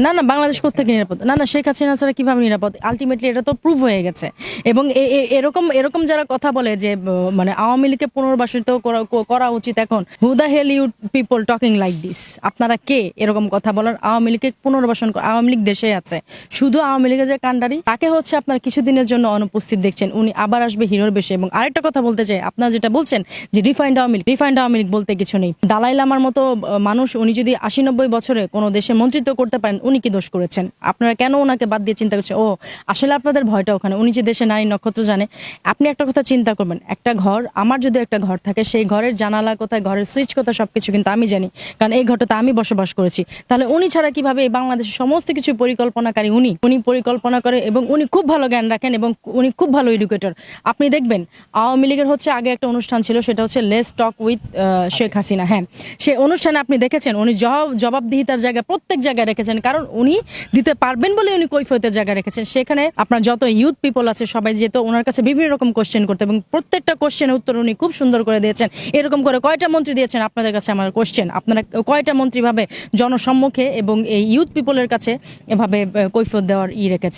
না, না, বাংলাদেশ কোত্থেকে নিরাপদ? না, না, শেখ হাসিনা ছাড়া কিভাবে নিরাপদ? আল্টিমেটলি এটা তো প্রুভ হয়ে গেছে। এবং এরকম যারা কথা বলে যে মানে আওয়ামী লীগকে পুনর্বাসিত করা উচিত এখন। Who the hell you people talking like this? আপনারা কে এরকম কথা বলার? আওয়ামী লীগকে পুনর্বাসন আওয়ামী লীগ দেশে আছে। শুধু আওয়ামী লীগের যে কাণ্ডারি তাকে হচ্ছে আপনার কিছুদিনের জন্য অনুপস্থিত দেখছেন। উনি আবার আসবে হিরোর বেশে। এবং আরেকটা কথা বলতে চাই, আপনারা যেটা বলছেন যে রিফাইন্ড আওয়ামী লীগ বলতে কিছু নেই। দালাই লামার মতো মানুষ উনি যদি ৮০-৯০ বছরে কোনো দেশে মন্ত্রিত্ব করতে পারেন, উনি কি দোষ করেছেন? আপনারা কেন ওনাকে বাদ দিয়ে চিন্তা করছেন? ও আসলে আপনাদের ভয়টা ওখানে। উনি যে দেশে নারী নক্ষত্র জানে। আপনি একটা কথা চিন্তা করবেন, একটা ঘর, আমার যদি একটা ঘর থাকে, সেই ঘরের জানালা কোথায়, ঘরের সুইচ কোথায়, সবকিছু কিন্তু আমি জানি, কারণ এই ঘরটাতে আমি বসবাস করেছি। তাহলে উনি ছাড়া কিভাবে এই বাংলাদেশের সমস্ত কিছু পরিকল্পনাকারী উনি পরিকল্পনা করে এবং উনি খুব ভালো জ্ঞান রাখেন এবং উনি খুব ভালো এডুকেটর। আপনি দেখবেন আওয়ামী লীগের হচ্ছে আগে একটা অনুষ্ঠান ছিল, সেটা হচ্ছে let's talk with Sheikh Hasina. হ্যাঁ, সেই অনুষ্ঠানে আপনি দেখেছেন উনি জবাবদিহিতার জায়গায় প্রত্যেক জায়গায় রেখেছেন, কারণ উনি দিতে পারবেন বলে উনি কৈফিয়তের জায়গায় রেখেছেন। সেখানে আপনার যত ইউথ পিপল আছে সবাই যেত ওনার কাছে বিভিন্ন রকম কোশ্চেন করতে, এবং প্রত্যেকটা কোশ্চেনের উত্তর উনি খুব সুন্দর করে দিয়েছেন। এরকম করে কয়টা মন্ত্রী দিয়েছেন আপনাদের কাছে আমার কোশ্চেন? আপনারা কয়টা মন্ত্রী ভাবে জনসম্মুখে এবং এই ইউথ পিপলের কাছে এভাবে কৈফিয়ত দেওয়ার রেখেছেন?